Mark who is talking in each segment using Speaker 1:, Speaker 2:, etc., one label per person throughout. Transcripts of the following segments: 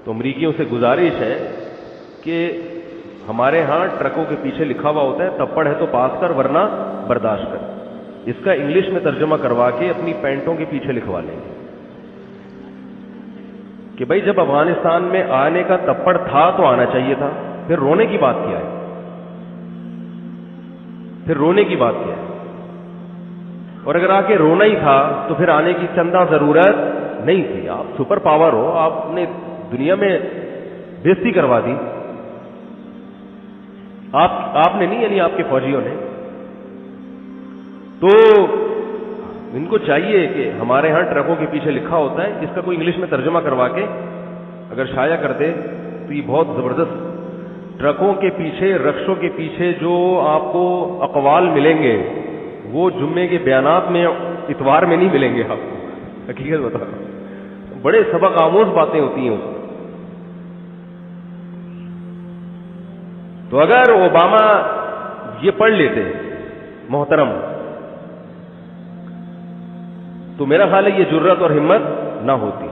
Speaker 1: تو امریکیوں سے گزارش ہے کہ ہمارے ہاں ٹرکوں کے پیچھے لکھا ہوا ہوتا ہے تپڑ ہے تو پاس کر ورنہ برداشت کر، اس کا انگلش میں ترجمہ کروا کے اپنی پینٹوں کے پیچھے لکھوا لیں گے کہ بھائی جب افغانستان میں آنے کا تپڑ تھا تو آنا چاہیے تھا، پھر رونے کی بات کیا ہے؟ پھر رونے کی بات کیا ہے؟ اور اگر آ کے رونا ہی تھا تو پھر آنے کی چندہ ضرورت نہیں تھی. آپ سپر پاور ہو، آپ نے دنیا میں بےزتی کروا دی. آپ نے نہیں، یعنی آپ کے فوجیوں نے. تو ان کو چاہیے کہ ہمارے ہاں ٹرکوں کے پیچھے لکھا ہوتا ہے، اس کا کوئی انگلش میں ترجمہ کروا کے اگر شائع کر دے تو یہ بہت زبردست. ٹرکوں کے پیچھے، رکشوں کے پیچھے جو آپ کو اقوال ملیں گے وہ جمعے کے بیانات میں، اتوار میں نہیں ملیں گے آپ کو. حقیقت بتا رہا ہوں، بڑے سبق آموز باتیں ہوتی ہیں اس میں. تو اگر اوباما یہ پڑھ لیتے محترم تو میرا خیال ہے یہ جرت اور ہمت نہ ہوتی.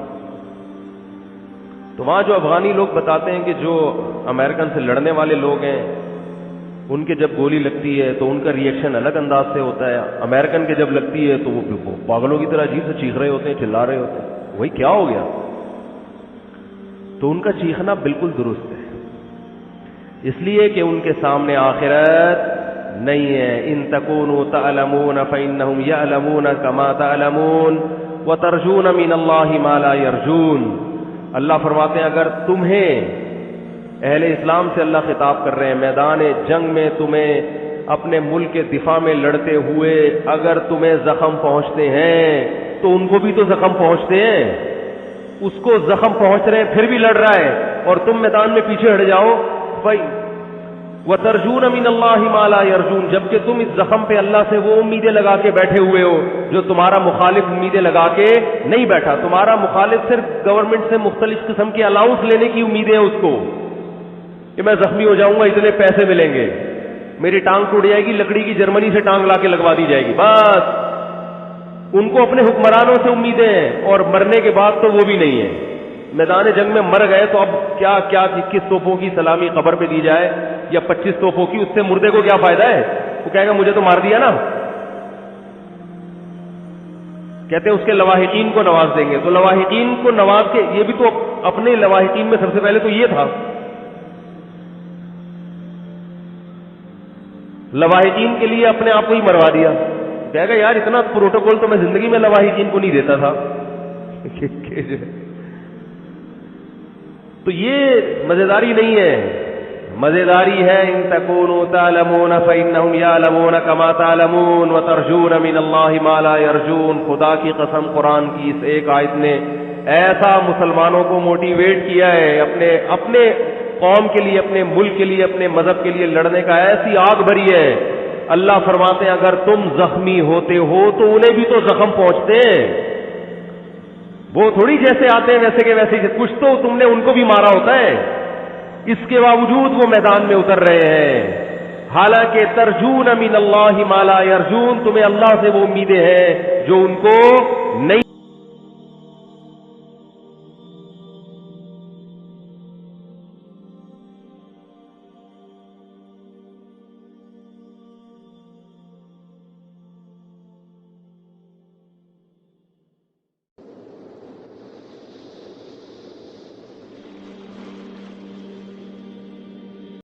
Speaker 1: تو وہاں جو افغانی لوگ بتاتے ہیں کہ جو امریکن سے لڑنے والے لوگ ہیں ان کے جب گولی لگتی ہے تو ان کا ریئیکشن الگ انداز سے ہوتا ہے، امریکن کے جب لگتی ہے تو وہ پاگلوں کی طرح عجیب سے چیخ رہے ہوتے ہیں، چلا رہے ہوتے ہیں. وہی کیا ہو گیا؟ تو ان کا چیخنا بالکل درست ہے، اس لیے کہ ان کے سامنے آخرت نہیں ہے. ان تکونوا تعلمون فانہم یعلمون کما تعلمون وترجون من اللہ ما لا یرجون. اللہ فرماتے ہیں اگر تمہیں، اہل اسلام سے اللہ خطاب کر رہے ہیں، میدان جنگ میں تمہیں اپنے ملک کے دفاع میں لڑتے ہوئے اگر تمہیں زخم پہنچتے ہیں تو ان کو بھی تو زخم پہنچتے ہیں. اس کو زخم پہنچ رہے ہیں پھر بھی لڑ رہا ہے اور تم میدان میں پیچھے ہٹ جاؤ بھائی. وَتَرْجُونَ مِنَ اللَّهِ مَا لَا يَرْجُونَ، جبکہ تم اس زخم پہ اللہ سے وہ امیدیں لگا کے بیٹھے ہوئے ہو جو تمہارا مخالف امیدیں لگا کے نہیں بیٹھا. تمہارا مخالف صرف گورنمنٹ سے مختلف قسم کے الاؤنس لینے کی امیدیں ہیں اس کو کہ میں زخمی ہو جاؤں گا اتنے پیسے ملیں گے، میری ٹانگ ٹوٹ جائے گی، لکڑی کی جرمنی سے ٹانگ لا کے لگوا دی جائے گی. بس ان کو اپنے حکمرانوں سے امیدیں ہیں اور مرنے کے بعد تو وہ بھی نہیں ہے. میدان جنگ میں مر گئے تو اب کیا 21 توپوں کی سلامی قبر پہ دی جائے یا 25 توپوں کی، اس سے مردے کو کیا فائدہ ہے؟ وہ کہے گا مجھے تو مار دیا نا. کہتے ہیں اس کے لواحقین کو نواز دیں گے. تو لواحقین کو نواز کے، یہ بھی تو اپنے لواحقین میں سب سے پہلے تو یہ تھا، لواحقین کے لیے اپنے آپ کو ہی مروا دیا. کہے گا یار اتنا پروٹوکول تو میں زندگی میں لواحقین کو نہیں دیتا تھا. تو یہ مزیداری نہیں ہے، مزیداری ہے ان تکونوا تعلمون فانہم یعلمون کما تعلمون وترجون من اللہ ما لا یرجون. خدا کی قسم قرآن کی اس ایک آیت نے ایسا مسلمانوں کو موٹیویٹ کیا ہے اپنے قوم کے لیے، اپنے ملک کے لیے، اپنے مذہب کے لیے لڑنے کا، ایسی آگ بھری ہے. اللہ فرماتے ہیں اگر تم زخمی ہوتے ہو تو انہیں بھی تو زخم پہنچتے ہیں. وہ تھوڑی جیسے آتے ہیں ویسے کہ ویسے، کچھ تو تم نے ان کو بھی مارا ہوتا ہے. اس کے باوجود وہ میدان میں اتر رہے ہیں. حالانکہ ترجون من اللہ ما لا یرجون، تمہیں اللہ سے وہ امیدیں ہیں جو ان کو نہیں